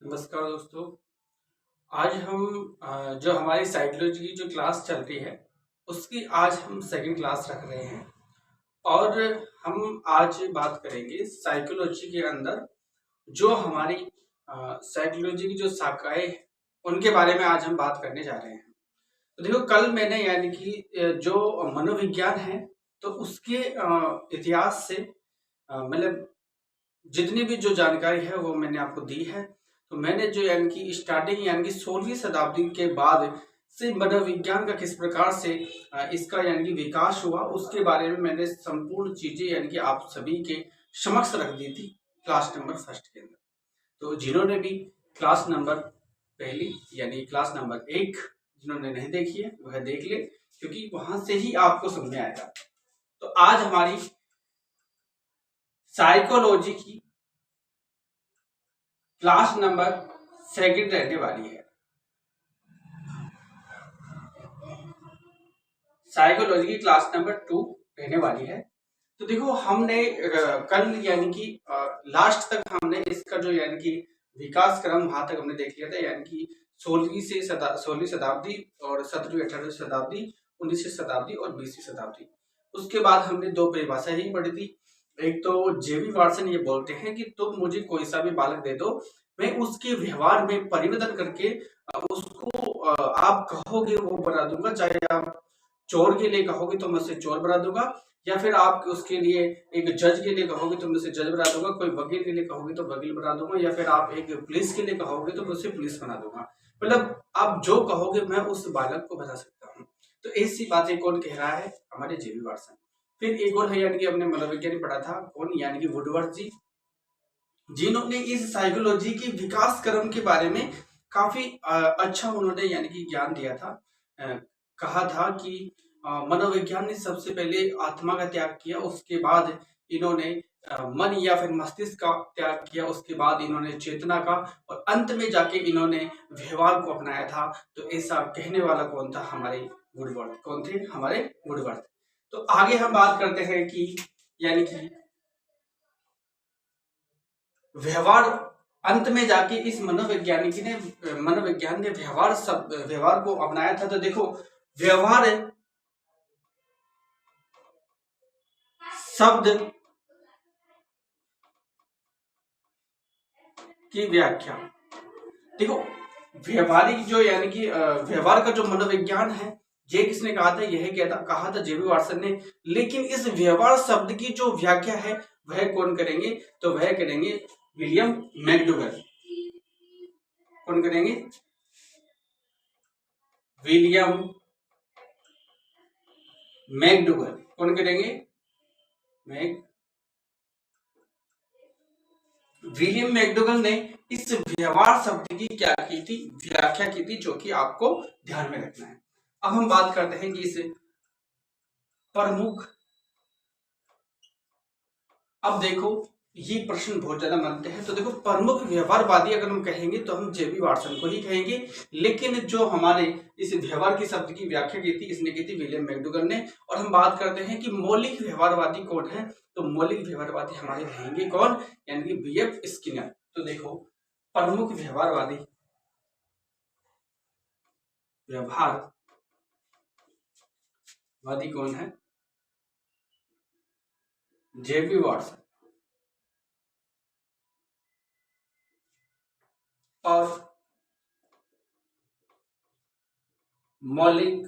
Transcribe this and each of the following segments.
नमस्कार दोस्तों। आज हम जो हमारी साइकोलॉजी की जो क्लास चलती है उसकी आज हम सेकंड क्लास रख रहे हैं और हम आज बात करेंगे साइकोलॉजी के अंदर जो हमारी साइकोलॉजी की जो शाखाएं हैं उनके बारे में आज हम बात करने जा रहे हैं। तो देखो, कल मैंने यानी कि जो मनोविज्ञान है तो उसके इतिहास से मतलब जितनी भी जो जानकारी है वो मैंने आपको दी है। तो मैंने जो यानी कि स्टार्टिंग यानी कि 16वीं शताब्दी के बाद से मनोविज्ञान का किस प्रकार से इसका यानी कि विकास हुआ उसके बारे में मैंने संपूर्ण चीजें यानी कि आप सभी के समक्ष रख दी थी क्लास नंबर फर्स्ट के अंदर। तो जिन्होंने भी क्लास नंबर पहली यानी क्लास नंबर 1 जिन्होंने नहीं देखी है वह देख ले, क्योंकि वहां से ही आपको समझ में आएगा। तो आज हमारी साइकोलॉजी की क्लास नंबर सेकंड रहने वाली है। साइकोलॉजी की क्लास नंबर 2 रहने वाली है। तो देखो, हमने कल यानी कि लास्ट तक हमने इसका जो यानी कि विकास क्रम वहां तक हमने देख लिया था, यानी कि 16वीं शताब्दी और 17वीं 18वीं शताब्दी, 19वीं शताब्दी और 20वीं शताब्दी। उसके बाद हमने दो परिभाषा ही पढ़ी थी। एक तो जेवी वाटसन ये बोलते हैं कि तुम मुझे कोई सा भी बालक दे दो, मैं उसके व्यवहार में परिवर्तन करके उसको आप कहोगे वो बना दूंगा। चाहे आप चोर के लिए कहोगे तो मैं उसे चोर बना दूंगा, या फिर आप उसके लिए एक जज के लिए कहोगे तो मैं उसे जज बना दूंगा, कोई वकील के लिए कहोगे तो वकील बना दूंगा, या फिर आप एक पुलिस के लिए कहोगे तो मैं उसे पुलिस बना दूंगा। मतलब आप जो कहोगे मैं उस बालक को बना सकता हूँ। तो ऐसी बातें कौन कह रहा है? हमारे जेबी वाटसन। फिर एक और है यानी कि हमने मनोविज्ञान पढ़ा था, कौन? यानी कि वुडवर्थ जी, जिन्होंने इस साइकोलॉजी के विकास क्रम के बारे में काफी अच्छा उन्होंने यानी कि ज्ञान दिया था। कहा था कि मनोविज्ञान ने सबसे पहले आत्मा का त्याग किया, उसके बाद इन्होंने मन या फिर मस्तिष्क का त्याग किया, उसके बाद इन्होंने चेतना का, और अंत में जाके इन्होंने व्यवहार को अपनाया था। तो ऐसा कहने वाला कौन था? हमारे वुडवर्थ। कौन थे? हमारे वुडवर्थ। तो आगे हम बात करते हैं कि यानी कि व्यवहार, अंत में जाके इस मनोविज्ञान ने व्यवहार को अपनाया था। तो देखो, व्यवहार शब्द की व्याख्या। देखो, व्यवहारिक जो यानी कि व्यवहार का जो मनोविज्ञान है, ये किसने कहा था? यह कहा था जेबी वाटसन ने। लेकिन इस व्यवहार शब्द की जो व्याख्या है वह कौन करेंगे? तो वह करेंगे विलियम मैकडूगल। कौन करेंगे? William McDougall. कौन करेंगे? विलियम मैकडूगल ने इस व्यवहार शब्द की क्या की थी? व्याख्या की थी, जो कि आपको ध्यान में रखना है। अब हम बात करते हैं कि इस प्रमुख, अब देखो ये प्रश्न बहुत ज्यादा बनते हैं। तो देखो, प्रमुख व्यवहारवादी अगर हम कहेंगे तो हम जेबी वाटसन को ही कहेंगे, लेकिन जो हमारे इस व्यवहार की शब्द की व्याख्या की थी इसने की थी विलियम मैकडूगल ने। और हम बात करते हैं कि मौलिक व्यवहारवादी कौन है? तो मौलिक व्यवहारवादी हमारे रहेंगे कौन? यानी कि बीएफ स्किनर। तो देखो, प्रमुख व्यवहारवादी कौन है? जेबी वाटसन। और मौलिक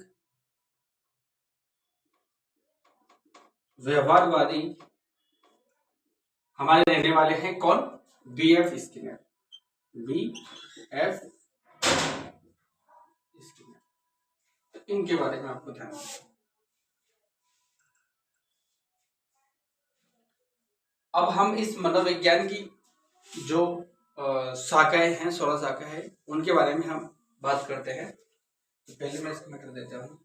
व्यवहारवादी हमारे रहने वाले हैं कौन? BF Skinner. BF Skinner. तो इनके बारे में आपको ध्यान रखना। अब हम इस मनोविज्ञान की जो शाखाएं हैं, 16 शाखाएं हैं, उनके बारे में हम बात करते हैं। तो पहले मैं इसको कर देता हूँ।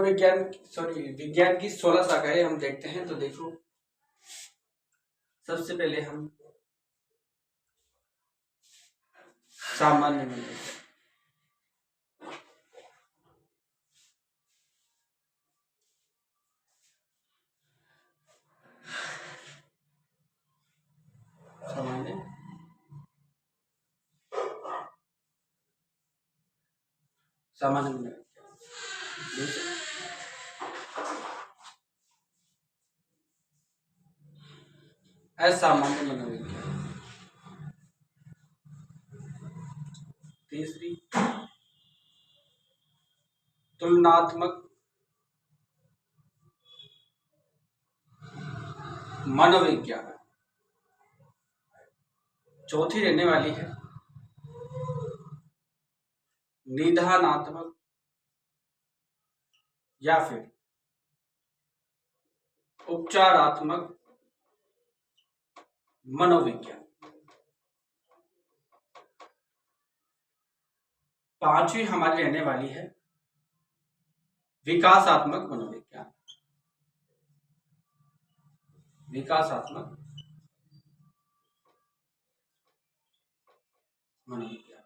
विज्ञान की 16 शाखाएं हम देखते हैं। तो देखो, सबसे पहले हम सामान्य मनोविज्ञान, सामान्य सामान्य मनोविज्ञान, असामान्य मनोविज्ञान, तीसरी तुलनात्मक मनोविज्ञान, चौथी रहने वाली है निदानात्मक या फिर उपचारात्मक मनोविज्ञान। पांचवी हमारी रहने वाली है विकासात्मक मनोविज्ञान, विकासात्मक मनोविज्ञान।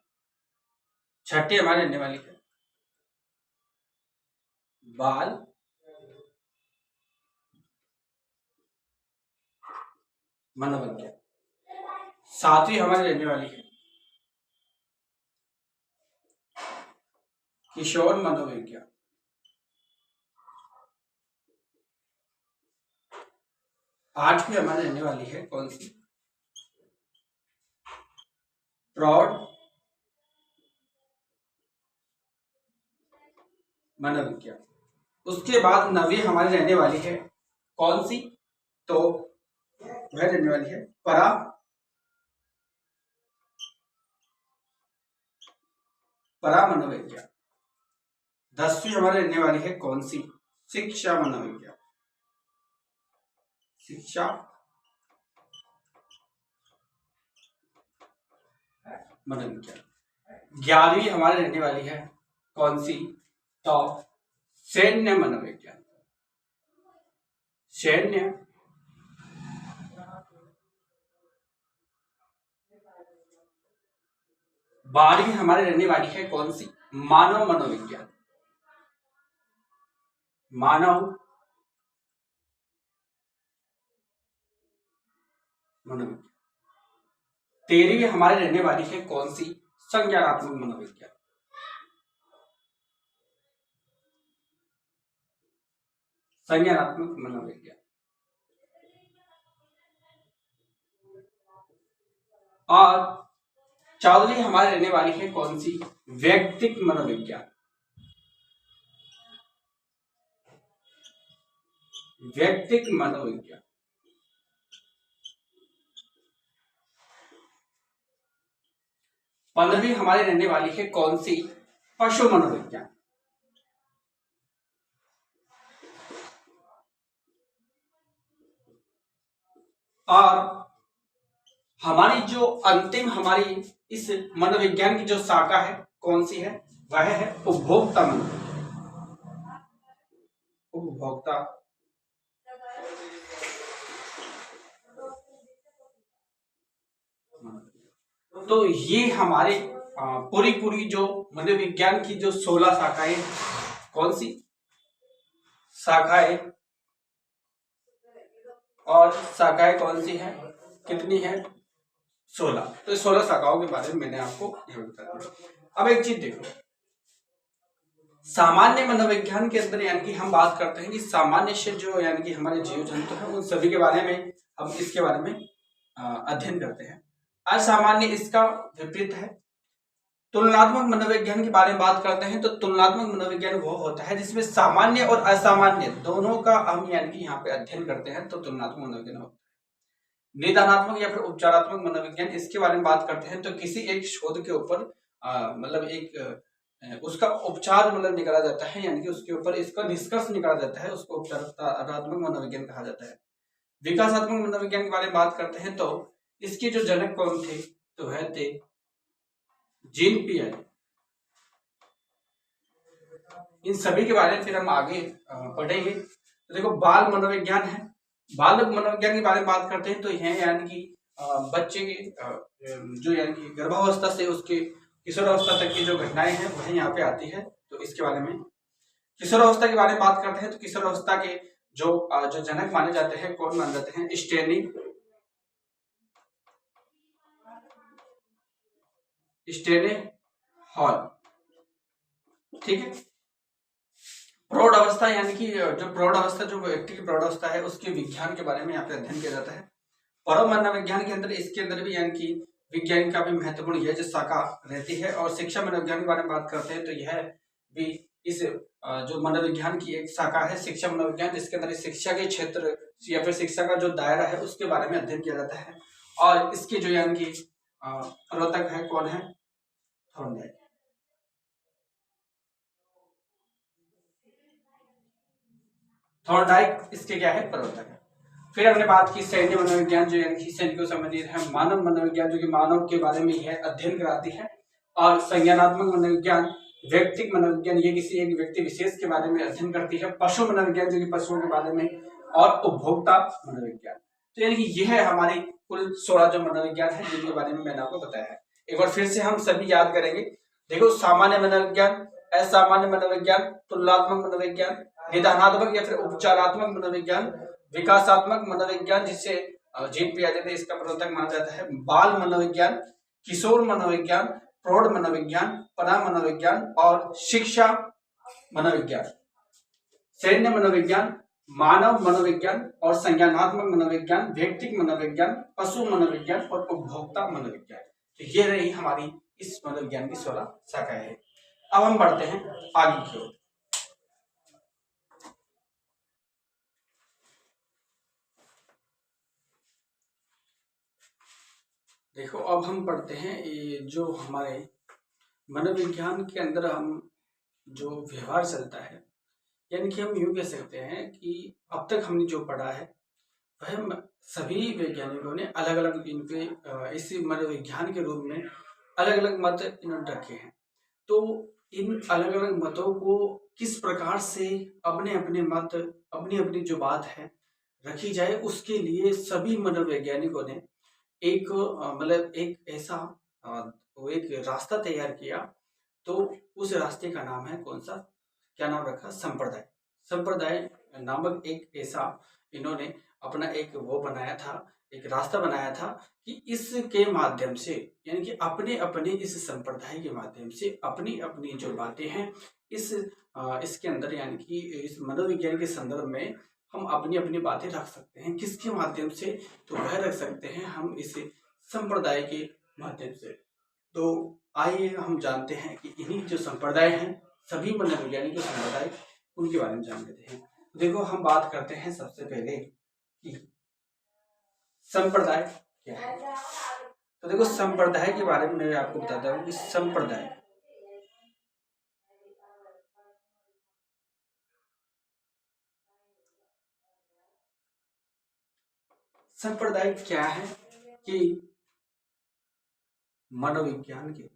छठी हमारी रहने वाली है बाल मनोविज्ञान। सातवीं हमारी रहने वाली है किशोर मनोविज्ञान। आठवीं हमारी रहने वाली है कौन सी? प्रौढ़ मनोविज्ञान। उसके बाद नवीं हमारी रहने वाली है कौन सी? तो वह रहने वाली है परा मनोविज्ञान। 10वीं हमारी रहने वाली है कौन सी? शिक्षा मनोविज्ञान, शिक्षा मनोविज्ञान। 11वीं हमारी रहने वाली है कौन सी? तो सैन्य मनोविज्ञान, सैन्य 12वीं हमारी रहने वाली है कौन सी? मानव मनोविज्ञान, मानव मनोविज्ञान। 13वीं हमारी रहने वाली है कौन सी? संज्ञानात्मक मनोविज्ञान, संज्ञानात्मक मनोविज्ञान। और 14वीं हमारी रहने वाली है कौन सी? व्यक्तिक मनोविज्ञान, व्यक्तिक मनोविज्ञान। 15वीं हमारी रहने वाली है कौन सी? पशु मनोविज्ञान, और हमारी जो अंतिम हमारी इस मनोविज्ञान की जो शाखा है कौन सी है? वह है उपभोक्ता मनोविज्ञान, उपभोक्ता तो ये हमारे पूरी जो मनोविज्ञान की जो 16 शाखाएं, कौन सी शाखाएं, और शाखाएं कौन सी है? कितनी है? 16। तो 16 शाखाओं के बारे में मैंने आपको ये बता दिया। अब एक चीज देखो, सामान्य मनोविज्ञान के अंदर यानी कि हम बात करते हैं कि सामान्य से जो यानी कि हमारे जीव जंतु है उन सभी के बारे में हम इसके बारे में अध्ययन करते हैं। असामान्य इसका विपरीत है। तुलनात्मक मनोविज्ञान के बारे में बात करते हैं तो तुलनात्मक मनोविज्ञान वो होता है जिसमें सामान्य और असामान्य दोनों का हम यानी कि यहाँ पे अध्ययन करते हैं, तो तुलनात्मक मनोविज्ञान होता है। निदानात्मक या फिर उपचारात्मक मनोविज्ञान, इसके बारे में बात करते हैं तो किसी एक शोध के ऊपर मतलब एक उसका उपचार मतलब निकाला जाता है, यानी कि उसके ऊपर इसका निष्कर्ष निकाला जाता है, उसको उपचारात्मक मनोविज्ञान कहा जाता है। विकासात्मक मनोविज्ञान के बारे में बात करते हैं तो इसके जो जनक कौन थे? तो वह थे जीन पियाजे। इन सभी के बारे में फिर हम आगे पढ़ेंगे। तो देखो, बाल मनोविज्ञान है बालक मनोविज्ञान के बारे में बात करते हैं तो यह यानी कि बच्चे के जो यानी कि गर्भावस्था से उसके किशोरावस्था तक की जो घटनाएं हैं वह यहाँ पे आती है। तो इसके बारे में किशोरावस्था के बारे में बात करते हैं तो किशोरावस्था के जो जनक माने जाते हैं, कौन माने जाते हैं? स्टेने हॉल, ठीक है। प्रौढ़ अवस्था यानी कि जो प्रौढ़ अवस्था, जो व्यक्ति की प्रौढ़ अवस्था है उसके विज्ञान के बारे में यहाँ पे अध्ययन किया जाता है। परम मनोविज्ञान के अंदर, इसके अंदर भी यानी कि विज्ञान का भी महत्वपूर्ण यह जो शाखा रहती है। और शिक्षा मनोविज्ञान के बारे में बात करते हैं तो यह भी इस जो मनोविज्ञान की एक शाखा है शिक्षा मनोविज्ञान, जिसके अंदर शिक्षा के क्षेत्र या फिर शिक्षा का जो दायरा है उसके बारे में अध्ययन किया जाता है। और इसके जो यानी कि प्रवर्तक है कौन है? थॉर्नडाइक। थॉर्नडाइक इसके क्या है? प्रवर्तक है। फिर हमने बात की सैन्य मनोविज्ञान, जो यानी कि सैन्य को संबंधित है। मानव मनोविज्ञान, जो कि मानव के बारे में यह अध्ययन कराती है। और संज्ञानात्मक मनोविज्ञान, व्यक्तिक मनोविज्ञान, ये किसी एक व्यक्ति विशेष के बारे में अध्ययन करती है। पशु मनोविज्ञान, जो कि पशुओं के बारे में। और उपभोक्ता मनोविज्ञान। तो यानी कि यह है हमारी कुल 16 जो मनोविज्ञान है जिनके बारे में मैंने आपको बताया है। एक बार फिर से हम सभी याद करेंगे। देखो, सामान्य मनोविज्ञान, असामान्य मनोविज्ञान, तुलनात्मक मनोविज्ञान, निदानात्मक या फिर उपचारात्मक मनोविज्ञान, विकासात्मक मनोविज्ञान जिसे जीन पियाजे ने इसका प्रवर्तक माना जाता है, बाल मनोविज्ञान, किशोर मनोविज्ञान, प्रौढ़ मनोविज्ञान, परा मनोविज्ञान और शिक्षा मनोविज्ञान, सैन्य मनोविज्ञान, मानव मनोविज्ञान और संज्ञानात्मक मनोविज्ञान, व्यक्तिक मनोविज्ञान, पशु मनोविज्ञान और उपभोक्ता मनोविज्ञान। तो ये रही हमारी इस मनोविज्ञान की 16 शाखाएं हैं। अब हम बढ़ते हैं आगे की ओर। देखो, अब हम पढ़ते हैं ये जो हमारे मनोविज्ञान के अंदर हम जो व्यवहार चलता है, यानी कि हम यूं कह सकते हैं कि अब तक हमने जो पढ़ा है वह सभी वैज्ञानिकों ने अलग अलग इनके इस मनोविज्ञान के रूप में अलग अलग मत इन्होंने रखे हैं। तो इन अलग अलग मतों को किस प्रकार से अपने अपने मत, अपनी अपनी जो बात है रखी जाए, उसके लिए सभी मनोवैज्ञानिकों ने एक मतलब एक ऐसा वो एक रास्ता तैयार किया। तो उस रास्ते का नाम है कौन सा? क्या नाम रखा? संप्रदाय। संप्रदाय नामक एक ऐसा इन्होंने अपना एक वो बनाया था, एक रास्ता बनाया था कि इसके माध्यम से, यानी कि अपने अपने इस संप्रदाय के माध्यम से अपनी अपनी जो बातें हैं इसके अंदर, यानी कि इस मनोविज्ञान के संदर्भ में हम अपनी अपनी बातें रख सकते हैं। किसके माध्यम से? तो वह रख सकते हैं हम इस संप्रदाय के माध्यम से। तो आइए हम जानते हैं कि इन्हीं जो संप्रदाय हैं, सभी मनोवैज्ञानिक संप्रदाय, उनके बारे में जान लेते हैं। देखो, हम बात करते हैं सबसे पहले कि संप्रदाय क्या है। तो देखो, संप्रदाय के बारे में मैं आपको बताता हूँ कि संप्रदाय क्या है कि मनोविज्ञान के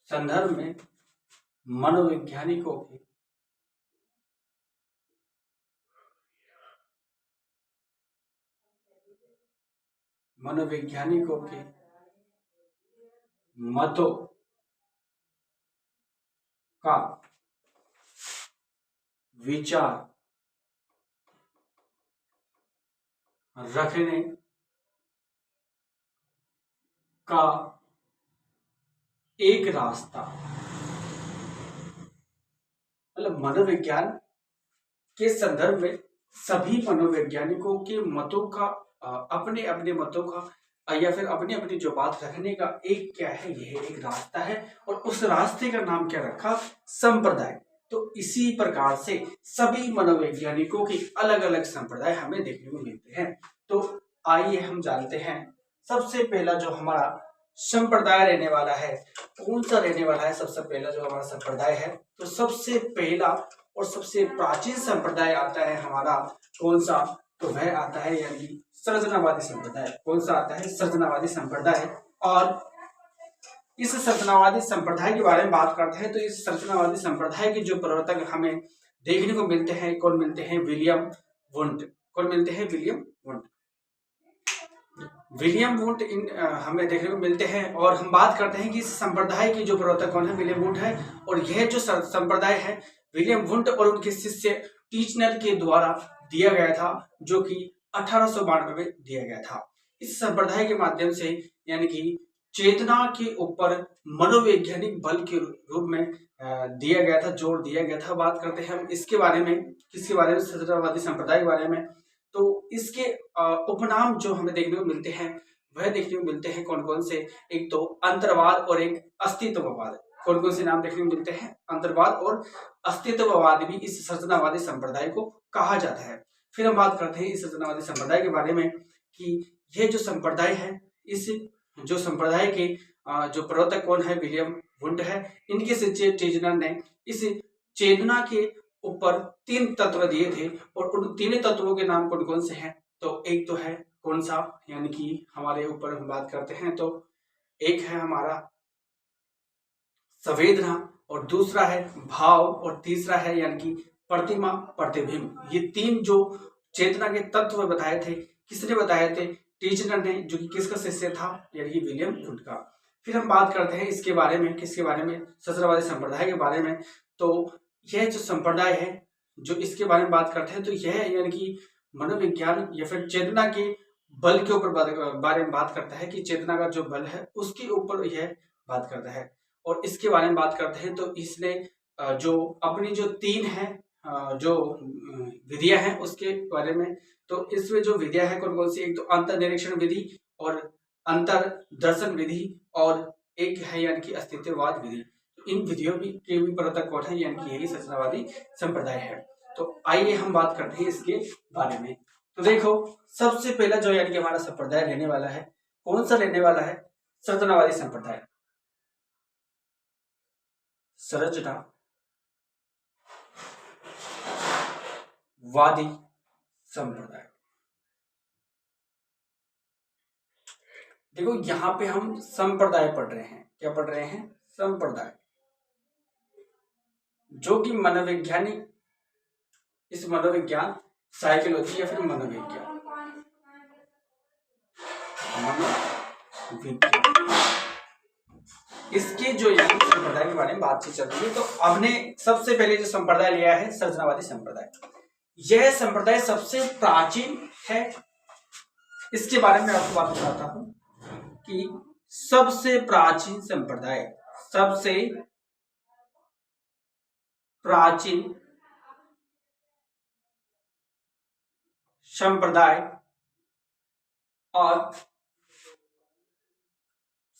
संदर्भ में मनोवैज्ञानिकों के मतों का विचार रखने का एक रास्ता, मतलब मनोविज्ञान के संदर्भ में सभी मनोवैज्ञानिकों के मतों का अपने अपने मतों का या फिर अपनी अपनी जो बात रखने का एक क्या है, यह एक रास्ता है। और उस रास्ते का नाम क्या रखा? संप्रदाय। तो इसी प्रकार से सभी मनोवैज्ञानिकों के अलग अलग संप्रदाय हमें देखने को मिलते हैं। तो आइए हम जानते हैं सबसे पहला जो हमारा संप्रदाय रहने वाला है, कौन सा रहने वाला है? सबसे पहला जो हमारा संप्रदाय है, तो सबसे पहला और सबसे प्राचीन संप्रदाय आता है हमारा कौन सा? तो वह आता है यानी कि संरचनावादी संप्रदाय। कौन सा आता है? संरचनावादी संप्रदाय। और इस संरचनावादी संप्रदाय के बारे में बात करते हैं तो इस संरचनावादी संप्रदाय के जो प्रवर्तक हमें देखने को मिलते हैं, कौन मिलते हैं? William Wundt. कौन मिलते हैं? William Wundt. विलियम वुंट हमें देखने को मिलते हैं। और हम बात करते हैं कि इस संप्रदाय के जो प्रवर्तक कौन है? विलियम वुंट है। और यह जो संप्रदाय है विलियम वुंट और उनके शिष्य टीचनर के द्वारा दिया गया था, जो कि 1892 में दिया गया था। इस संप्रदाय के माध्यम से यानी कि चेतना के ऊपर मनोवैज्ञानिक बल के रूप में दिया गया था, जोर दिया गया था। बात करते हैं हम इसके बारे में, किसके बारे में? संरचनावादी संप्रदाय के बारे में। तो इसके उपनाम जो हमें देखने को मिलते हैं वह देखने को मिलते हैं कौन कौन से? एक तो अंतर्वाद और एक अस्तित्ववाद। कौन कौन से नाम देखने को मिलते हैं? अंतर्वाद और अस्तित्ववाद भी इस संरचनावादी संप्रदाय को कहा जाता है। फिर हम बात करते हैं इस संरचनावादी संप्रदाय के बारे में कि यह जो संप्रदाय है, इस जो संप्रदाय के जो प्रवर्तक कौन है? विलियम वुंट है। इनके शिष्य टीचनर ने इस चेतना के ऊपर 3 तत्व दिए थे और उन तीनों तत्वों के नाम कौन कौन से हैं? तो एक तो है कौन सा? यानी कि हमारे ऊपर हम बात करते हैं तो एक है हमारा संवेदना, और दूसरा है भाव, और तीसरा है यानी कि प्रतिमा प्रतिबिंब। ये 3 जो चेतना के तत्व बताए थे, किसने बताए थे? टीचनर ने, जो कि किसका शिष्य था? यानी कि विलियम वुंट का। फिर हम बात करते हैं इसके बारे में, किसके बारे में? संरचनावादी संप्रदाय के बारे में। तो यह जो संप्रदाय है, जो इसके बारे में बात करते हैं तो यह यानी कि मनोविज्ञान या फिर चेतना के बल के ऊपर बारे में बात करता है कि चेतना का जो बल है उसके ऊपर यह बात करता है। और इसके बारे में बात करते हैं तो इसने जो अपनी जो 3 है जो विधियां हैं उसके बारे में। तो इसमें जो विधियां है कौन कौन सी? एक तो अंतर्निरीक्षण विधि और अंतर दर्शन विधि और एक है यानी कि अस्तित्ववाद विधि। इन विधियों के भी प्रवर्तक कौन है? यानी कि यही संरचनावादी संप्रदाय है। तो आइए हम बात करते हैं इसके बारे में। तो देखो, सबसे पहला जो यानी कि हमारा संप्रदाय रहने वाला है, कौन सा रहने वाला है? संरचनावादी संप्रदाय। संरचनावादी संप्रदाय। देखो यहां पे हम संप्रदाय पढ़ रहे हैं। क्या पढ़ रहे हैं? संप्रदाय, जो कि मनोवैज्ञानिक, इस मनोविज्ञान, साइकोलॉजी या फिर मनोविज्ञान, इसके जो यानी संप्रदाय के बारे में बातचीत चल रही है। तो हमने सबसे पहले जो संप्रदाय लिया है संरचनावादी संप्रदाय। यह संप्रदाय सबसे प्राचीन है। इसके बारे में आपको बात बताता हूं कि सबसे प्राचीन संप्रदाय, सबसे प्राचीन संप्रदाय और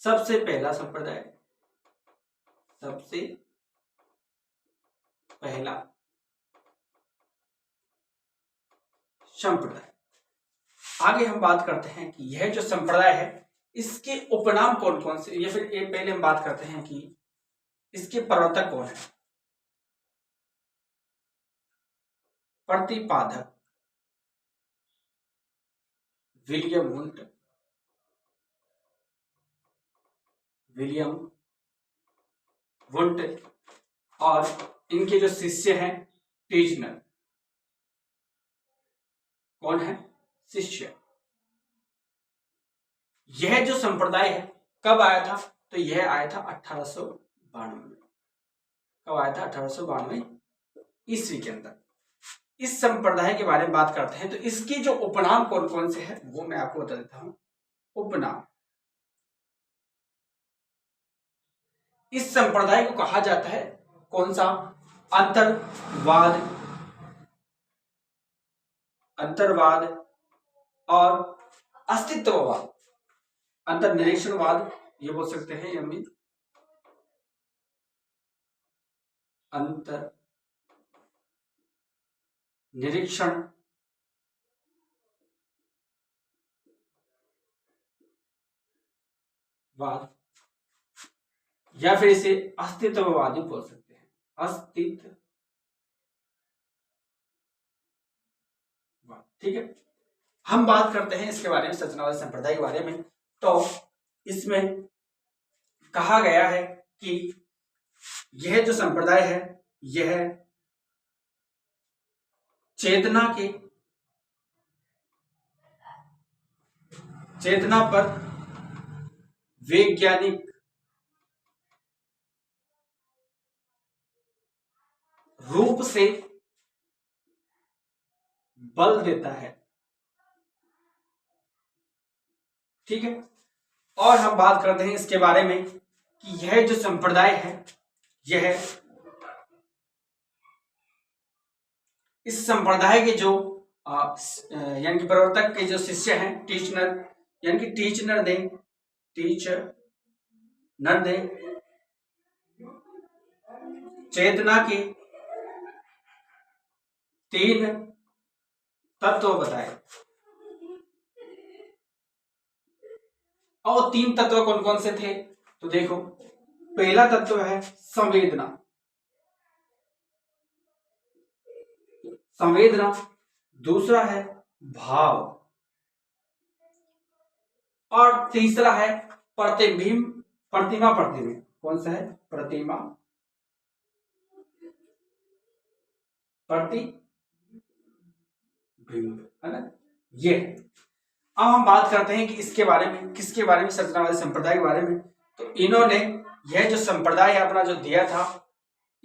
सबसे पहला संप्रदाय, सबसे पहला संप्रदाय। आगे हम बात करते हैं कि यह जो संप्रदाय है इसके उपनाम कौन कौन से, या फिर पहले हम बात करते हैं कि इसके प्रवर्तक कौन है? प्रतिपादक विलियम वुंट, और इनके जो शिष्य हैं टीचनर। कौन है? शिष्य। यह जो संप्रदाय है कब आया था? तो यह आया था 1892 में। कब आया था? 1892 ईस्वी के अंदर। इस संप्रदाय के बारे में बात करते हैं तो इसके जो उपनाम कौन कौन से हैं वो मैं आपको बता देता हूं। उपनाम, इस संप्रदाय को कहा जाता है कौन सा? अंतर्वाद और अस्तित्ववाद। अंतर्निरीक्षणवाद ये बोल सकते हैं, यानी अंतर निरीक्षण वाद, या फिर इसे अस्तित्ववाद भी बोल सकते हैं। अस्तित्ववाद, ठीक है। हम बात करते हैं इसके बारे में, संरचनावादी संप्रदाय के बारे में। तो इसमें कहा गया है कि यह जो संप्रदाय है यह चेतना पर वैज्ञानिक रूप से बल देता है। ठीक है, और हम बात करते हैं इसके बारे में कि यह जो संप्रदाय है यह इस संप्रदाय के जो यानी कि प्रवर्तक के जो शिष्य हैं, टीचनर यानी कि टीचनर दे चेतना के 3 तत्व बताए। और 3 तत्व कौन कौन से थे? तो देखो, पहला तत्व है संवेदना, दूसरा है भाव, और तीसरा है प्रतिमा। कौन सा है? प्रतिमा, प्रतिबिंब, है ना ये। अब हम बात करते हैं कि इसके बारे में, किसके बारे में? संरचनावादी संप्रदाय के बारे में। तो इन्होंने यह जो संप्रदाय अपना जो दिया था,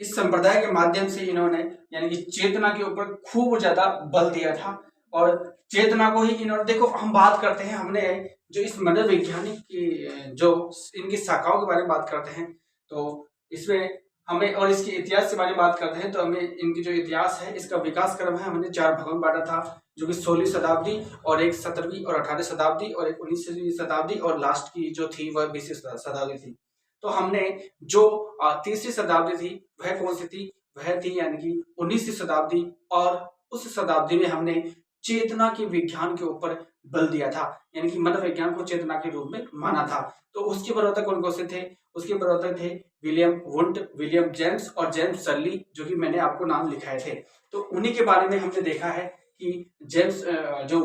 इस संप्रदाय के माध्यम से इन्होंने यानी कि चेतना के ऊपर खूब ज्यादा बल दिया था, और चेतना को ही इन्होंने, देखो हम बात करते हैं, हमने जो इस मनोवैज्ञानिक की जो इनकी शाखाओं के बारे में बात करते हैं, तो इसमें हमें, और इसके इतिहास के बारे में बात करते हैं, तो हमें इनकी जो इतिहास है, इसका विकास क्रम है, हमने 4 भागों में बांटा था, जो कि 16वीं शताब्दी, और एक 17वीं और 18वीं शताब्दी, और एक 19वीं शताब्दी, और लास्ट की जो थी वह 20वीं शताब्दी थी। तो हमने जो 30वीं शताब्दी थी वह कौन सी थी? वह थी यानी कि 19वीं शताब्दी, और उस शताब्दी में हमने चेतना के विज्ञान के ऊपर बल दिया था, यानी कि मनोविज्ञान को चेतना के रूप में माना था। तो उसके प्रवर्तक कौन कौन से थे? उसके प्रवर्तक थे विलियम वुंट, विलियम जेम्स और जेम्स सर्ली, जो कि मैंने आपको नाम लिखाए थे। तो उन्हीं के बारे में हमने देखा है कि जेम्स जो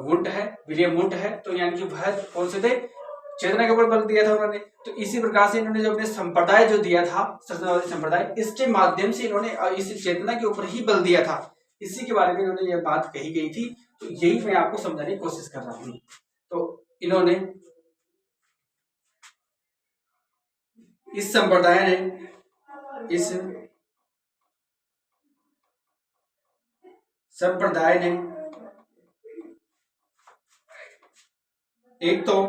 वुंट है, विलियम वुंट है, तो यानी कि वह कौन से थे? चेतना के ऊपर बल दिया था उन्होंने। तो इसी प्रकार से इन्होंने जो अपने संप्रदाय जो दिया था, संरचनावादी संप्रदाय, इसके माध्यम से इन्होंने इस चेतना के ऊपर ही बल दिया था। इसी के बारे में इन्होंने यह बात कही गई थी, तो यही मैं आपको समझाने की कोशिश कर रहा हूं। तो इन्होंने, इस संप्रदाय ने एक तो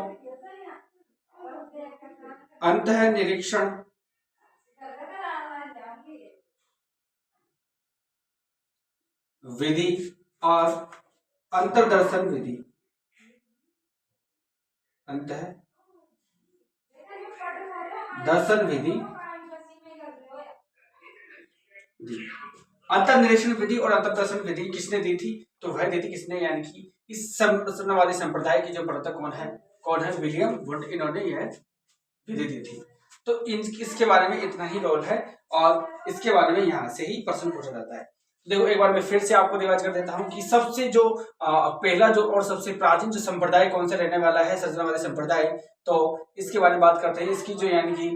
अंतःनिरीक्षण विधि और अंतर्दर्शन विधि, अंतर्निरीक्षण विधि और अंतर्दर्शन विधि किसने दी थी? तो वह दी थी किसने? यानी कि इस संरचनावादी संप्रदाय के जो प्रवर्तक कौन है? विलियम वुंट, इन्होंने यह विधि दी थी। तो इसके बारे में इतना ही रोल है, और इसके बारे में यहाँ से ही प्रश्न पूछा जाता है। देखो एक बार मैं फिर से आपको रिवाइज कर देता हूँ कि सबसे जो पहला जो और सबसे प्राचीन जो संप्रदाय कौन सा रहने वाला है? संरचनावादी संप्रदाय। तो इसके बारे में बात करते हैं। इसकी जो यानी कि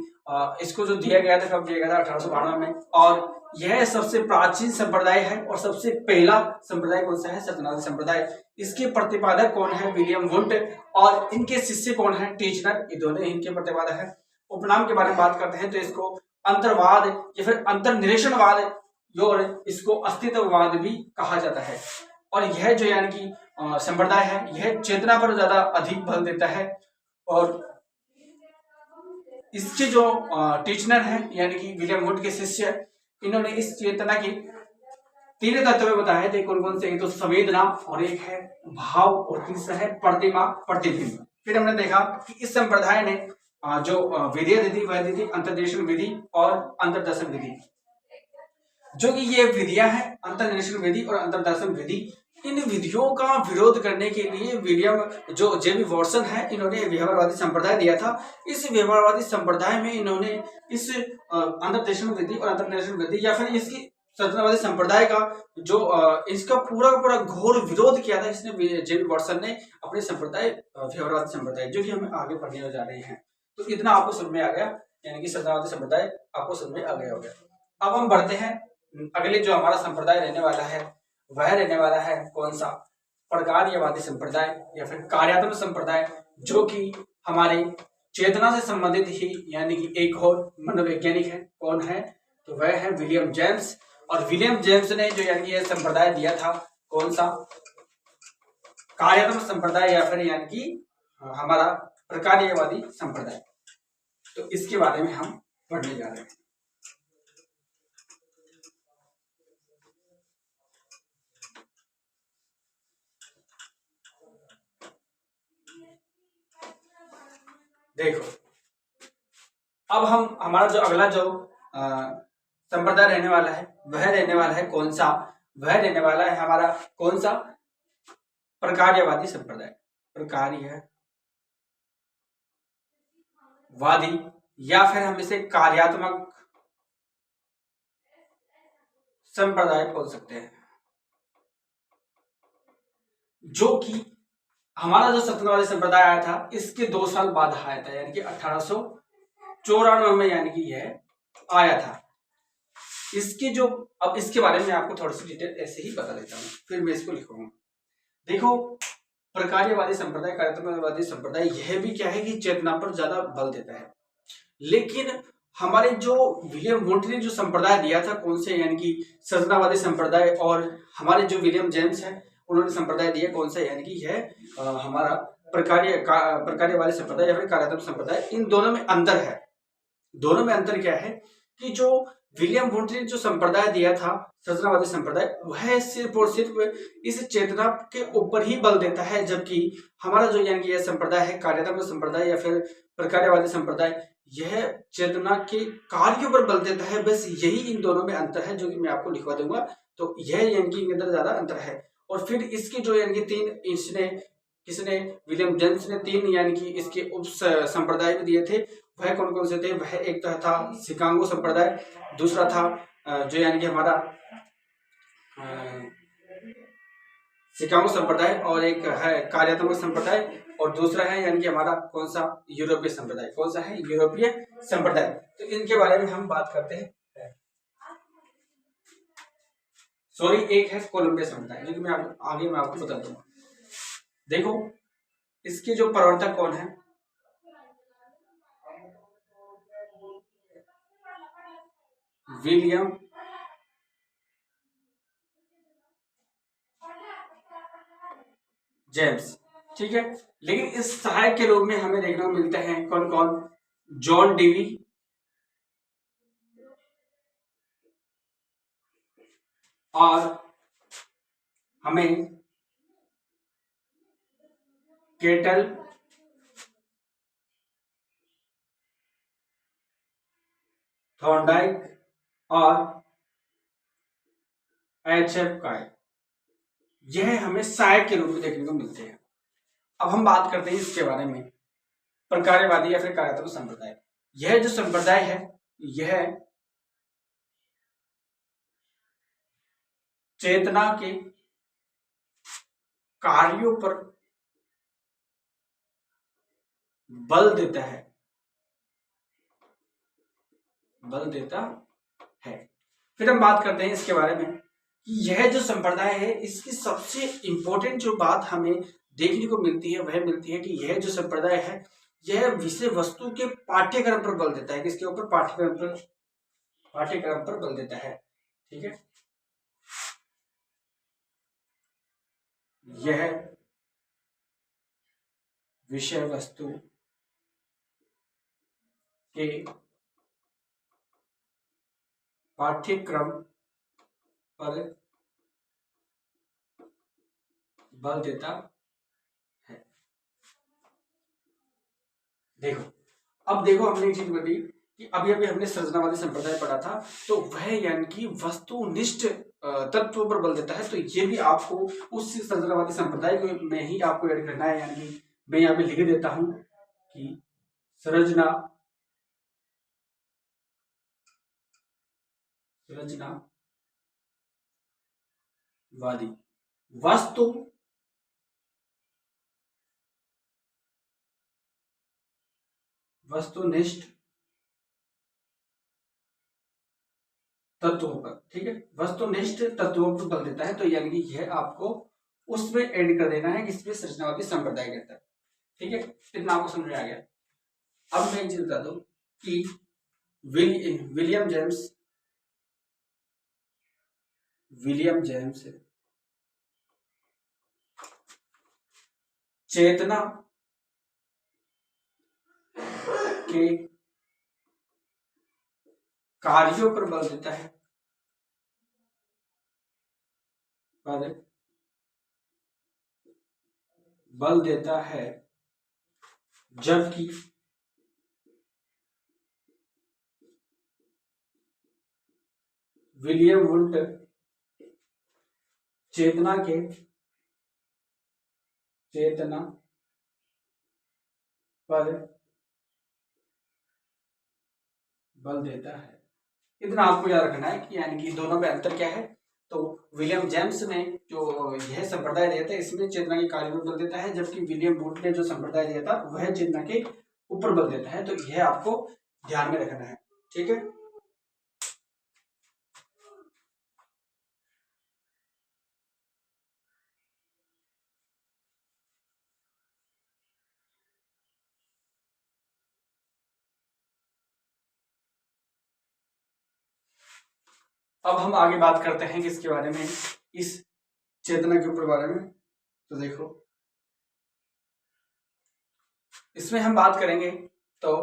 इसको जो दिया गया था, कब दिया गया था? 1892 में, और यह सबसे प्राचीन संप्रदाय है। और सबसे पहला संप्रदाय कौन सा है? संरचनावादी संप्रदाय। इसके प्रतिपादक कौन है? विलियम वुंट, और इनके शिष्य कौन है? टीचनर। ये दोनों इनके प्रतिपादक है। उपनाम के बारे में बात करते हैं तो इसको अंतर्वाद या फिर अंतर्निरीक्षणवाद, और इसको अस्तित्ववाद भी कहा जाता है। और यह जो यानी कि संप्रदाय है, यह चेतना पर ज्यादा अधिक बल देता है। और इसके जो टीचनर है यानी कि विलियम वुंट के शिष्य, इन्होंने इस चेतना के 3 तत्व बताए थे। कौन कौन से? एक तो संवेदना, और एक है भाव, और तीसरा है प्रतिबिंब। फिर हमने देखा कि इस संप्रदाय ने जो विधियां दी थी वह दी थी अंतर्निरीक्षण विधि और अंतर्दर्शन विधि। जो कि ये विधियां हैं, अंतर्निरीक्षण विधि और अंतर्दर्शन विधि, इन विधियों का विरोध करने के लिए विलियम जो जेबी वॉटसन है, इन्होंने व्यवहारवादी संप्रदाय दिया था। इस व्यवहारवादी संप्रदाय में इन्होंने इस अंतर्निरीक्षण विधि और अंतर्निरीक्षण विधि, या फिर इसकी संरचनावादी संप्रदाय का जो इसका पूरा का पूरा घोर विरोध किया था इसने जेम्स वाटसन ने अपने संप्रदाय व्यवहारवादी संप्रदाय, जो कि हम आगे पढ़ने जा रहे हैं। तो इतना आपको समझ में आ गया, यानी कि संरचनावादी संप्रदाय आपको समझ में आ गया हो गया। अब हम बढ़ते हैं अगले जो हमारा संप्रदाय रहने वाला है, वह रहने वाला है कौन सा, प्रकार्यवादी संप्रदाय या फिर कार्यात्मक संप्रदाय, जो कि हमारे चेतना से संबंधित ही यानी कि एक और मनोवैज्ञानिक है। कौन है, तो वह है विलियम जेम्स। और विलियम जेम्स ने जो यानी कि यह संप्रदाय दिया था, कौन सा, कार्यात्मक संप्रदाय या फिर यानी कि हमारा प्रकार्यवादी संप्रदाय। तो इसके बारे में हम पढ़ने जा रहे हैं। देखो, अब हम हमारा जो अगला जो संप्रदाय रहने वाला है, वह रहने वाला है कौन सा, वह रहने वाला है हमारा कौन सा, प्रकार्यवादी संप्रदाय। प्रकार्यवादी या फिर हम इसे कार्यात्मक संप्रदाय बोल सकते हैं, जो कि हमारा जो सत्यवादी संप्रदाय आया था इसके 2 साल बाद आया था, यानी कि 1894 में यानी कि यह आया था। इसके जो, अब इसके बारे में आपको थोड़ी सी डिटेल ऐसे ही बता देता हूँ, फिर मैं इसको लिखूंगा। देखो, प्रकार्यवादी संप्रदाय, कार्यात्मकवादी संप्रदाय, यह भी क्या है कि चेतना पर ज्यादा बल देता है। लेकिन हमारे जो विलियम वुंट ने जो संप्रदाय दिया था, कौन से, यानी कि संरचनावादी संप्रदाय, और हमारे जो विलियम जेम्स है उन्होंने संप्रदाय दिया कौन सा, यानी कि यह हमारा प्रकार्यवादी संप्रदाय या फिर कार्यात्मक संप्रदाय। इन दोनों में अंतर है। दोनों में अंतर क्या है कि जो विलियम वुंट ने जो संप्रदाय दिया था, संरचनावादी संप्रदाय, वह सिर्फ और सिर्फ इस चेतना के ऊपर ही बल देता है, जबकि हमारा जो यानी कि यह संप्रदाय है, कार्यात्मक संप्रदाय या फिर प्रकार्यवादी संप्रदाय, यह चेतना के कार्यों पर बल देता है। बस यही इन दोनों में अंतर है, जो कि मैं आपको लिखवा दूंगा। तो यह यानी कि इनके अंदर ज्यादा अंतर है। और फिर इसके जो यानी कि 3 इसने किसने, विलियम जेम्स ने 3 यानी कि इसके उप संप्रदाय भी दिए थे। वह कौन कौन से थे, वह एक तो था शिकागो संप्रदाय, दूसरा था जो यानी कि हमारा शिकागो संप्रदाय, और एक है कार्यात्मक संप्रदाय, और दूसरा है यानी कि हमारा कौन सा, यूरोपीय संप्रदाय। कौन सा है, यूरोपीय संप्रदाय। तो इनके बारे में हम बात करते हैं। सॉरी, एक है कोलंबिया संप्रदाय, जो कि मैं आगे मैं आपको बता दूंगा। देखो, इसके जो प्रवर्तक कौन है, विलियम जेम्स, ठीक है। लेकिन इस सहायक के रूप में हमें देखने को मिलते हैं कौन कौन, जॉन डीवी, और हमें केटल, थॉर्नडाइक और एच.एफ. काय, यह हमें सहायक के रूप में देखने को मिलते हैं। अब हम बात करते हैं इसके बारे में, प्रकार्यवादी या फिर कार्यात्मक संप्रदाय। यह जो संप्रदाय है, यह चेतना के कार्यों पर बल देता है, बल देता है। फिर हम बात करते हैं इसके बारे में कि यह जो संप्रदाय है, इसकी सबसे इंपॉर्टेंट जो बात हमें देखने को मिलती है, वह मिलती है कि यह जो संप्रदाय है, यह विषय वस्तु के पाठ्यक्रम पर बल देता है। किसके ऊपर, पाठ्यक्रम पर बल देता है, ठीक है। यह विषय वस्तु के पाठ्यक्रम पर बल देता है। देखो, अब देखो, हमने एक चीज बताई कि अभी अभी हमने संरचनावादी संप्रदाय पढ़ा था, तो वह यानी कि वस्तुनिष्ठ तत्व पर बल देता है। तो ये भी आपको उस संरचनावादी संप्रदाय में ही आपको ऐड करना है, यानी कि मैं यहाँ पे लिख देता हूं कि संरचना वादी, वस्तु वस्तुनिष्ठ तत्वों पर, ठीक है, वस्तुनिष्ठ तत्वों पर बल देता है। तो यानी कि यह आपको उसमें ऐड कर देना है जिसमें संरचनावादी संप्रदाय कहता है, ठीक है, इतना आपको समझ में आ गया। अब मैं एक चीज बता दूं कि विलियम जेम्स चेतना के कार्यों पर बल देता है, बल देता है, जबकि विलियम वुंट चेतना पर बल देता है। इतना आपको याद रखना है कि यानी कि दोनों में अंतर क्या है। तो विलियम जेम्स ने जो यह संप्रदाय दिया था इसमें चेतना के कार्य पर बल देता है, जबकि विलियम वुड ने जो संप्रदाय दिया था वह चेतना के ऊपर बल देता है। तो यह आपको ध्यान में रखना है, ठीक है। अब हम आगे बात करते हैं किसके बारे में, इस चेतना के ऊपर बारे में। तो देखो इसमें हम बात करेंगे तो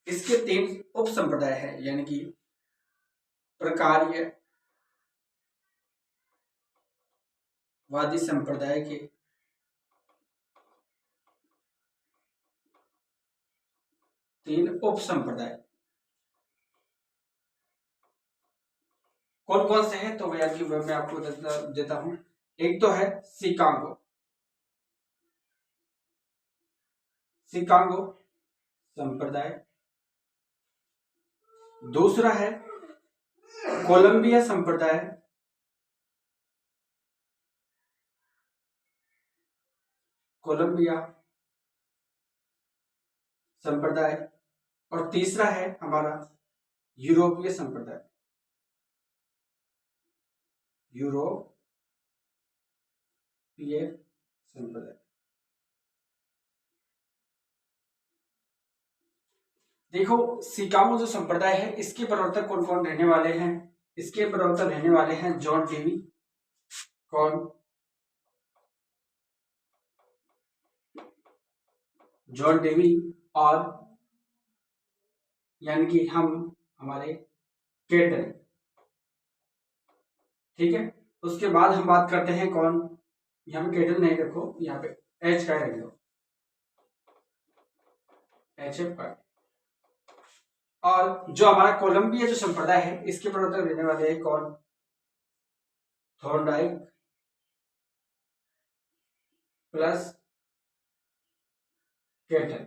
इसके 3 उप संप्रदाय है, यानी कि प्रकार्यवादी संप्रदाय के 3 उप संप्रदाय कौन कौन से हैं। तो यानी कि मैं आपको देता हूं। एक तो है शिकागो संप्रदाय, दूसरा है कोलंबिया संप्रदाय, और तीसरा है हमारा यूरोपीय संप्रदाय, देखो शिकागो जो संप्रदाय है इसके प्रवर्तक कौन कौन रहने वाले हैं। इसके प्रवर्तक रहने वाले हैं जॉन डेवी, और यानी कि हमारे केटन, ठीक है। उसके बाद हम बात करते हैं कौन, यहाँ पे केटन नहीं रखो, यहाँ पे एच का रख लो, HF का। और जो हमारा कोलंबिया जो संप्रदाय है इसके प्रवर्तक रहने वाले हैं कौन, थॉर्नडाइक प्लस केटन।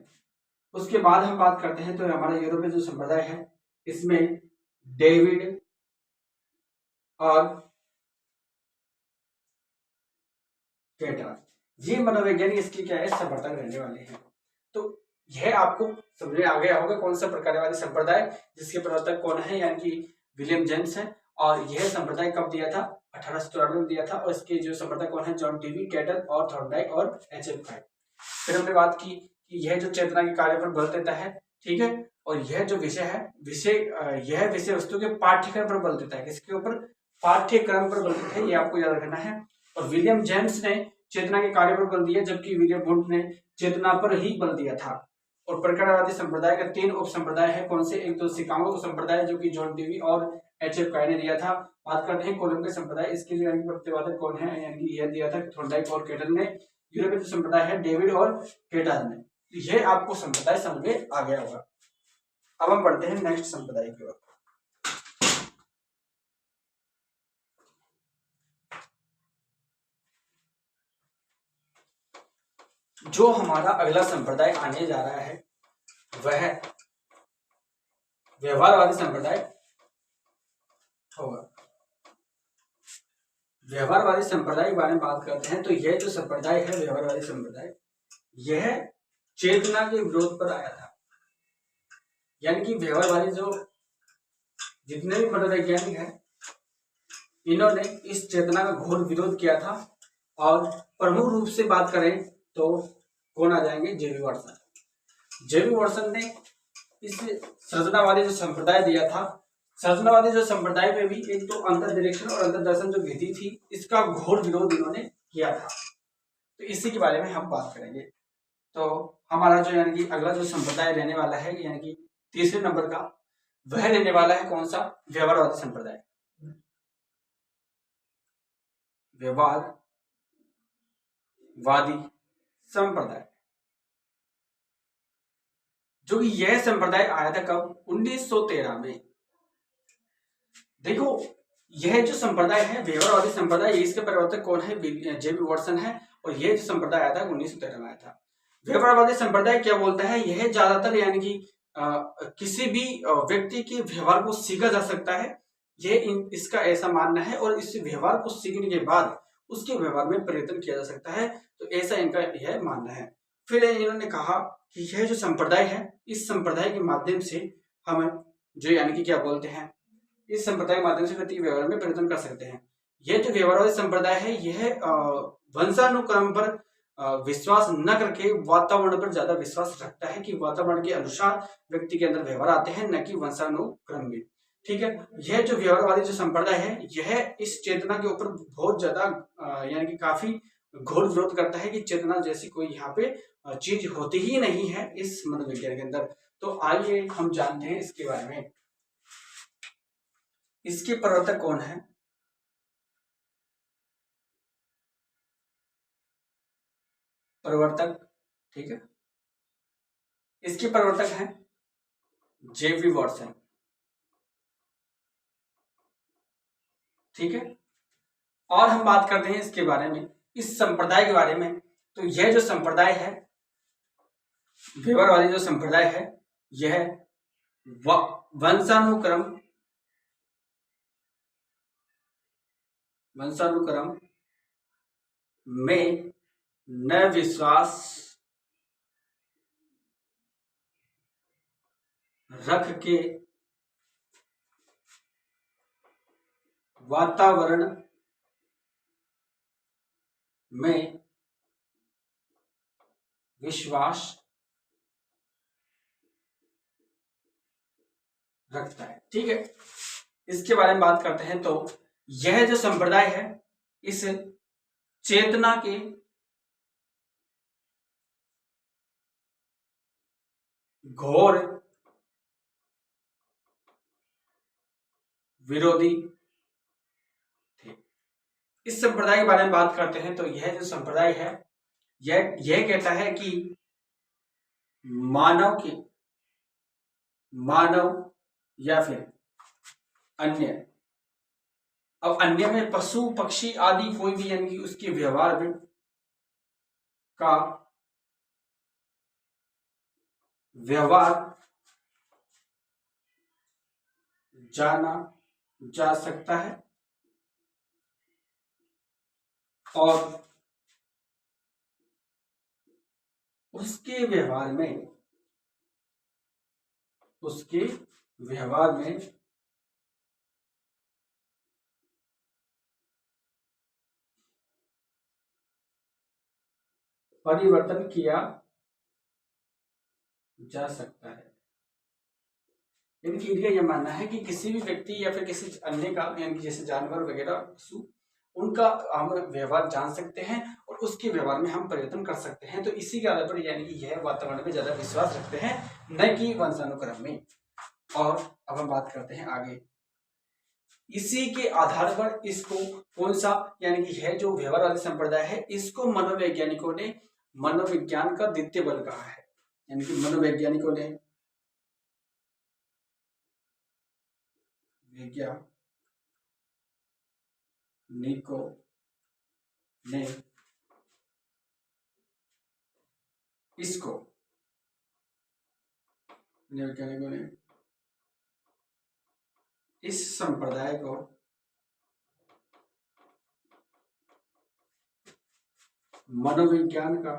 उसके बाद हम बात करते हैं तो हमारा यूरोपीय जो संप्रदाय है इसमें डेविड और केटर, ये मनोवैज्ञानिक इसके क्या है समर्थक रहने वाले हैं। तो यह आपको समझ में आ गया होगा कौन सा प्रकारवादी संप्रदाय जिसके प्रवर्तक कौन है, यानी कि विलियम जेम्स है। और यह संप्रदाय कब दिया था, 1894 में दिया था। और इसके जो संप्रदाय कौन है, जॉन डेवी, केटन और थॉर्नडाइक और HF फाइव। फिर हमने बात की कि यह जो चेतना के कार्य पर बल देता है, ठीक है। और यह जो विषय है यह विषय वस्तु के पाठ्यक्रम पर बल देता है। किसके ऊपर, पाठ्यक्रम पर बल देता है, ये आपको याद रखना है। और विलियम जेम्स ने चेतना के कार्य पर बल दिया, जबकि विलियम वुड ने चेतना पर ही बल दिया था। और प्रकरणवादी संप्रदाय का 3 उप संप्रदाय है, कौन से, एक तो शिकागो संप्रदाय जो कि जॉन डेवी और HF फाइव ने दिया था। बात करते हैं कोलंबिया संप्रदाय, इसके लिए प्रतिपादक कौन है, यानी कि यह दिया था थॉर्नडाइक और केटन ने। यूरोपीय जो संप्रदाय है डेविड और केटन ने। यह आपको संप्रदाय समझ में आ गया होगा। अब हम बढ़ते हैं नेक्स्ट संप्रदाय की ओर। जो हमारा अगला संप्रदाय आने जा रहा है वह व्यवहारवादी संप्रदाय होगा। व्यवहारवादी संप्रदाय के बारे में बात करते हैं, तो यह जो संप्रदाय है व्यवहारवादी संप्रदाय, यह चेतना के विरोध पर आया था। यानी कि व्यवहारवादी जो जितने भी मनोवैज्ञानिक हैं, इन्होंने इस चेतना का घोर विरोध किया था। और प्रमुख रूप से बात करें तो कौन आ जाएंगे? जेबी वाटसन। जेबी वाटसन ने इस सृजनावादी जो संप्रदाय दिया था, सृजनावादी जो संप्रदाय में भी एक तो अंतर्निरीक्षण और अंतर्दर्शन जो विधि थी, इसका घोर विरोध इन्होंने किया था। तो इसी के बारे में हम बात करेंगे। तो हमारा जो यानी कि अगला जो संप्रदाय रहने वाला है, यानी कि तीसरे नंबर का, वह रहने वाला है कौन सा? व्यवहारवादी संप्रदाय। व्यवहारवादी संप्रदाय, जो कि यह संप्रदाय आया था कब? 1913 में। देखो, यह जो संप्रदाय है व्यवहारवादी संप्रदाय, इसके प्रवर्तक कौन है? जेबी वाटसन है। और यह जो संप्रदाय आया था 1913 में आया था। व्यवहारवादी संप्रदाय क्या बोलता है? यह ज्यादातर यानी कि किसी भी व्यक्ति के व्यवहार को सीखा जा सकता है, इसका ऐसा मानना है। और इस व्यवहार को सीखने के बाद उसके व्यवहार में परिवर्तन किया जा सकता है, तो ऐसा इनका यह मानना है। फिर इन्होंने कहा कि यह जो संप्रदाय है, इस संप्रदाय के माध्यम से हम जो यानी कि क्या बोलते हैं, इस संप्रदाय के माध्यम से व्यक्ति व्यवहार में परिवर्तन कर सकते हैं। यह जो व्यवहारवादी संप्रदाय है, यह वंशानुक्रम पर विश्वास न करके वातावरण पर ज्यादा विश्वास रखता है, कि वातावरण के अनुसार व्यक्ति के अंदर व्यवहार आते हैं, न कि वंशानुक्रम में। ठीक है। यह जो व्यवहारवादी जो संप्रदाय है, यह इस चेतना के ऊपर बहुत ज्यादा यानी कि काफी घोर विरोध करता है, कि चेतना जैसी कोई यहाँ पे चीज होती ही नहीं है इस मनोविज्ञान के अंदर। तो आइए हम जानते हैं इसके बारे में। इसके प्रवर्तक कौन है? प्रवर्तक, ठीक है, इसके प्रवर्तक हैं जेबी वाटसन। ठीक है। और हम बात करते हैं इसके बारे में, इस संप्रदाय के बारे में। तो यह जो संप्रदाय है व्यवहारवादी जो संप्रदाय है, यह वंशानुक्रम में न विश्वास रख के वातावरण में विश्वास रखता है। ठीक है। इसके बारे में बात करते हैं। तो यह जो संप्रदाय है, इस चेतना के घोर विरोधी थे। इस संप्रदाय के बारे में बात करते हैं। तो यह जो संप्रदाय है, यह कहता है कि मानव या फिर अन्य, अब अन्य में पशु पक्षी आदि कोई भी यानी कि उसके व्यवहार में का व्यवहार जाना जा सकता है, और उसके व्यवहार में परिवर्तन किया जा सकता है। इनकी इनका यह मानना है कि किसी भी व्यक्ति या फिर किसी अन्य का यानी कि जैसे जानवर वगैरह पशु, उनका हम व्यवहार जान सकते हैं और उसके व्यवहार में हम परिवर्तन कर सकते हैं। तो इसी के आधार पर यानी कि यह वातावरण में ज्यादा विश्वास रखते हैं, न कि वंशानुक्रम में। और अब हम बात करते हैं आगे। इसी के आधार पर इसको कौन सा यानी कि है जो व्यवहारवादी संप्रदाय है, इसको मनोवैज्ञानिकों ने मनोविज्ञान का द्वितीय बल कहा है। यानी कि मनोवैज्ञानिकों ने वैज्ञानिकों ने इस संप्रदाय को मनोविज्ञान का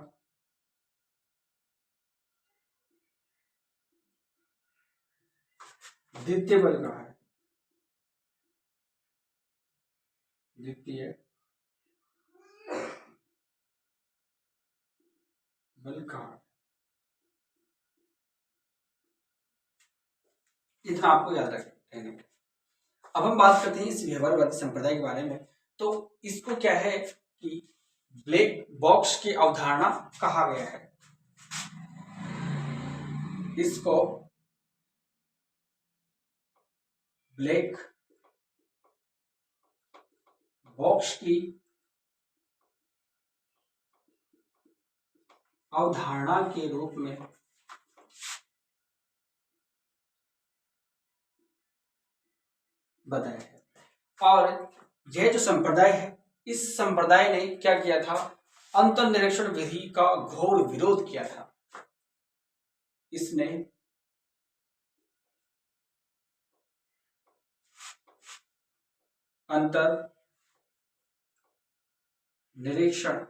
द्वितीय बल कहा है? द्वितीय बल कहा है? इतना आपको याद रखना। अब हम बात करते हैं इस व्यवहारवादी संप्रदाय के बारे में। तो इसको क्या है कि ब्लैक बॉक्स की अवधारणा कहा गया है। इसको ब्लैक बॉक्स की अवधारणा के रूप में बताया है। और यह जो संप्रदाय है, इस संप्रदाय ने क्या किया था? अंतर्निरीक्षण विधि का घोर विरोध किया था। इसने अंतर निरीक्षण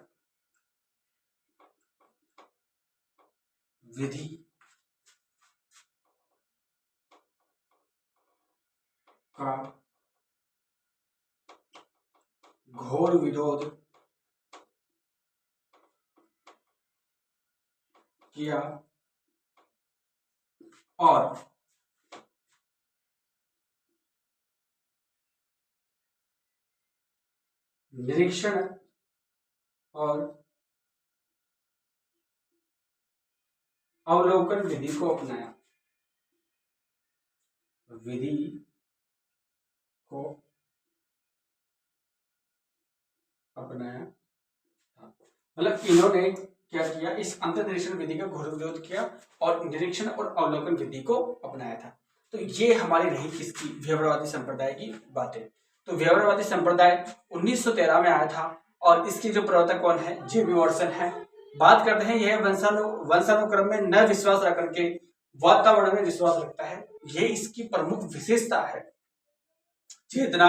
विधि का घोर विरोध किया और निरीक्षण और अवलोकन विधि को अपनाया। विधि को अपनाया, मतलब इन्होंने क्या किया? इस अंतर्निरीक्षण विधि का घोर विरोध किया और निरीक्षण और अवलोकन विधि को अपनाया था। तो ये हमारी रही किसकी? व्यवहारवादी संप्रदाय की बातें। तो व्यवहारवादी संप्रदाय 1913 में आया था और इसके जो प्रवर्तक कौन है? जेबी वॉटसन है। बात करते हैं, यह वंशानुक्रम में न विश्वास रख करके वातावरण में विश्वास रखता है। ये इसकी प्रमुख विशेषता है। चेतना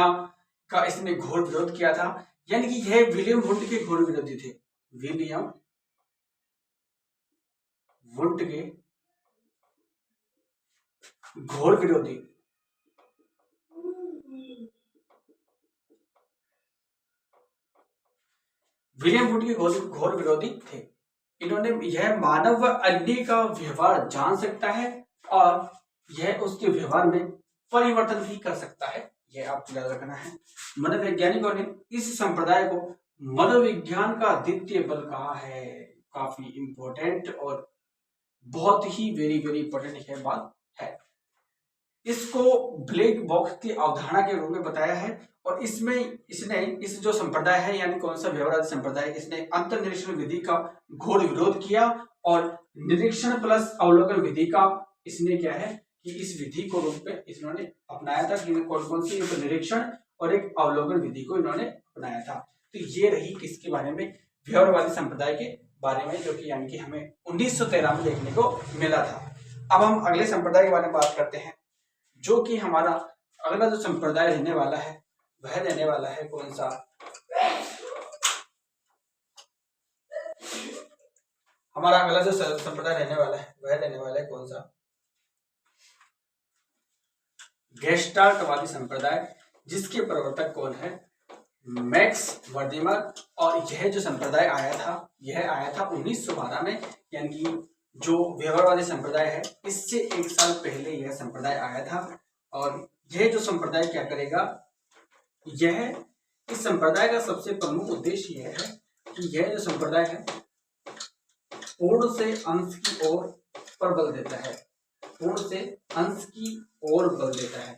का इसने घोर विरोध किया था, यानी कि यह विलियम वुंट के घोर विरोधी थे। विलियम वुंट के घोर विरोधी। विलियम वुड के घोर विरोधी थे। इन्होंने यह मानव व अन्य का व्यवहार जान सकता है और यह उसके व्यवहार में परिवर्तन भी कर सकता है। यह आपको याद रखना है। मनोवैज्ञानिकों ने इस संप्रदाय को मनोविज्ञान का द्वितीय बल कहा है। काफी इंपॉर्टेंट और बहुत ही वेरी वेरी इंपॉर्टेंट यह बात है। इसको ब्लैक बॉक्स की अवधारणा के रूप में बताया है और इसमें इसने इस जो संप्रदाय है, यानी कौन सा व्यवहारवादी संप्रदाय, इसने अंतर्निरीक्षण विधि का घोर विरोध किया और निरीक्षण प्लस अवलोकन विधि का इसने क्या है कि इस विधि को रूप में इन्होंने अपनाया था। कौन कौन सी? एक निरीक्षण और एक अवलोकन विधि को इन्होंने अपनाया था। तो ये रही किसके बारे में? व्यवहारवादी संप्रदाय के बारे में, जो कि यानी कि हमें 1913 में देखने को मिला था। अब हम अगले संप्रदाय के बारे में बात करते हैं, जो कि हमारा अगला जो संप्रदाय रहने वाला है वह रहने वाला है कौन सा? हमारा अगला जो संप्रदाय रहने वाला है वह रहने वाला है कौन सा? गेस्टाल्टवादी संप्रदाय, जिसके प्रवर्तक कौन है? मैक्स वर्दिमर। और यह जो संप्रदाय आया था, यह आया था 1912 में, यानी कि जो व्यवहारवादी संप्रदाय है इससे एक साल पहले यह संप्रदाय आया था। और यह जो संप्रदाय क्या करेगा? यह इस संप्रदाय का सबसे प्रमुख उद्देश्य यह है कि यह जो संप्रदाय है पूर्ण से अंश की ओर पर बल देता है। पूर्ण से अंश की ओर बल देता है,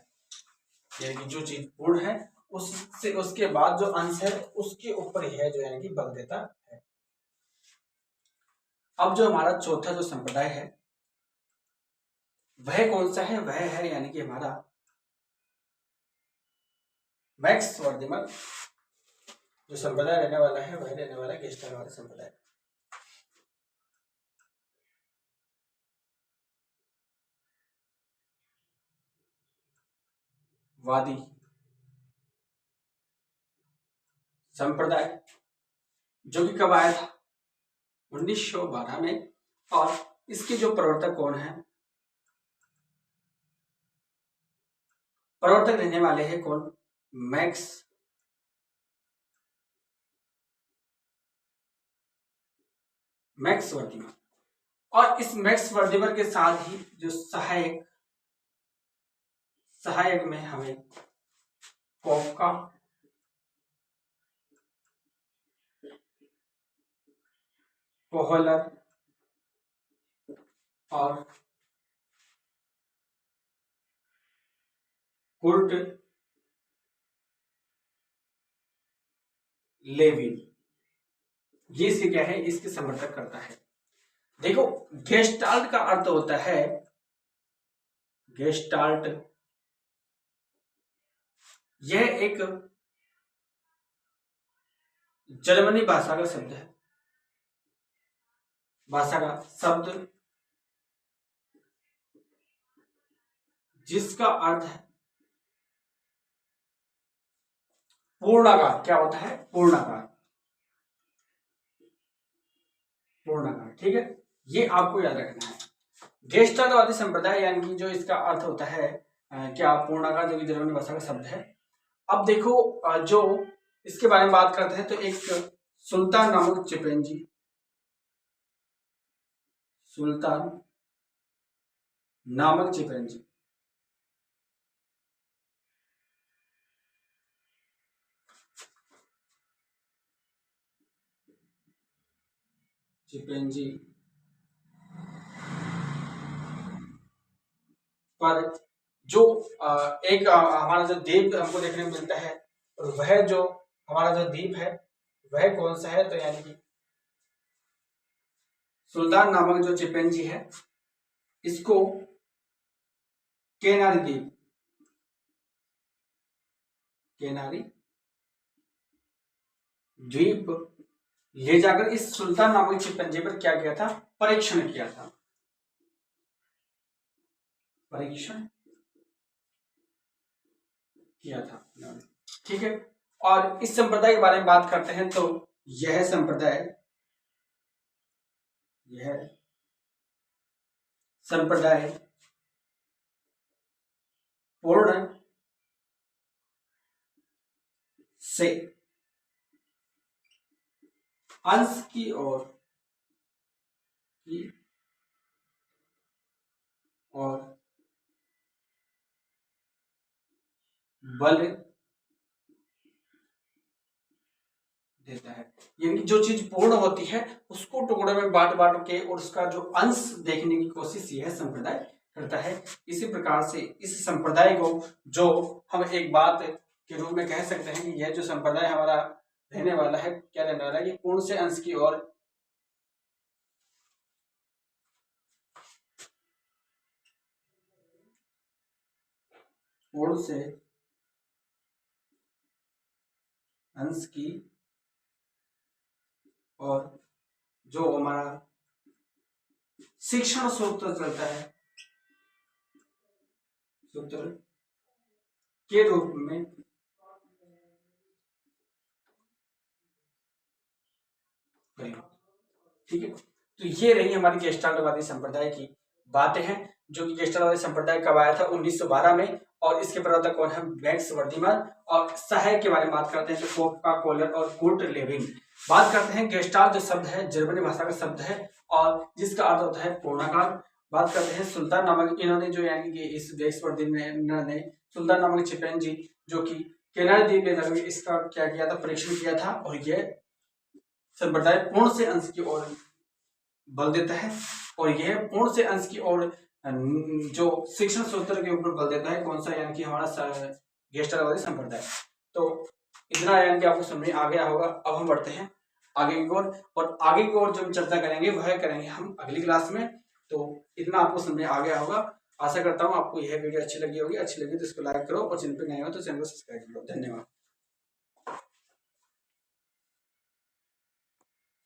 यानी कि जो चीज पूर्ण है उससे उसके बाद जो अंश है उसके ऊपर यह जो है कि बल देता है। अब जो हमारा चौथा जो संप्रदाय है वह कौन सा है? वह है यानी कि हमारा मैक्स वर्दिमर। जो संप्रदाय रहने वाला है वह रहने वाला है गेस्टाल्टवादी संप्रदाय। वादी संप्रदाय, जो कि कब आया था? 1912 में। और इसके जो प्रवर्तक कौन है, प्रवर्तक रहने वाले हैं कौन, मैक्स वर्दिमर। और इस मैक्स वर्दिमर के साथ ही जो सहायक में हमें कोफका, कोहलर और कुर्ट लेविन, ये इसके क्या है, इसके समर्थक करता है। देखो गेस्टाल्ट का अर्थ होता है, गेस्टाल्ट यह एक जर्मनी भाषा का शब्द है, जिसका अर्थ है पूर्णाकार। क्या होता है, पूर्णाकार, ठीक है, ये आपको याद रखना है। गेस्टाल्टवादी संप्रदाय यानी कि जो इसका अर्थ होता है क्या, पूर्णाकार, जो कि जर्मनी भाषा का शब्द है। अब देखो जो इसके बारे में बात करते हैं तो एक सुल्तान नामक चिपेंजी, चिपेंजी पर जो एक हमारा जो द्वीप हमको देखने को मिलता है, और वह जो हमारा जो द्वीप है वह कौन सा है, तो यानी कि सुल्तान नामक जो चिपेंजी है इसको केनारी द्वीप ले जाकर इस सुल्तान नामक चिपेंजी पर क्या किया था, परीक्षण किया था, ठीक है। और इस संप्रदाय के बारे में बात करते हैं तो यह संप्रदाय पूर्ण से अंश की ओर बल देता है, यानी जो चीज पूर्ण होती है उसको टुकड़ों में बांट के और उसका जो अंश देखने की कोशिश यह संप्रदाय करता है। इसी प्रकार से इस संप्रदाय को जो हम एक बात के रूप में कह सकते हैं कि यह जो संप्रदाय हमारा रहने वाला है, क्या रहने वाला है, ये पूर्ण से अंश की ओर अंश की और जो हमारा शिक्षण सूत्र चलता है, सूत्र के रूप में ठीक है। तो ये रही हमारी गेस्टाल्टवादी संप्रदाय की बातें हैं, जो कि गेस्टाल्टवादी संप्रदाय कब आया था, 1912 में। और इसके प्रवर्तक कौन है, मैक्स वर्दिमर। और सहायक के बारे में बात करते हैं तो कोफका, कोहलर और कुर्ट लेविन। बात करते हैं गेस्टाल्ट जो शब्द है जर्मनी भाषा का शब्द है और जिसका अर्थ होता है पूर्णाकार। बात करते हैं सुल्तान नामक, इन्होंने जो यानी कि इस मैक्स वर्दिमर ने सुल्तान नामक चिपेंजी जो कि केनारी द्वीप ले जाकर इसका क्या किया था, परीक्षण किया था, और यह संप्रदाय पूर्ण से अंश की ओर बल देता है, और यह पूर्ण से अंश की ओर जो शिक्षण सूत्र के ऊपर बल देता है, कौन सा, यानी कि हमारा गेस्टाल्टवादी संप्रदाय। तो इतना यानी कि आपको समझ में आ गया होगा। अब हम बढ़ते हैं आगे की ओर, और आगे की ओर जो हम चर्चा करेंगे वह करेंगे हम अगली क्लास में। तो इतना आपको समझ में आ गया होगा। आशा करता हूँ आपको यह वीडियो अच्छी लगी होगी। अच्छी लगी तो इसको लाइक करो, और चैनल पर नए हो तो चैनल को सब्सक्राइब करो। धन्यवाद।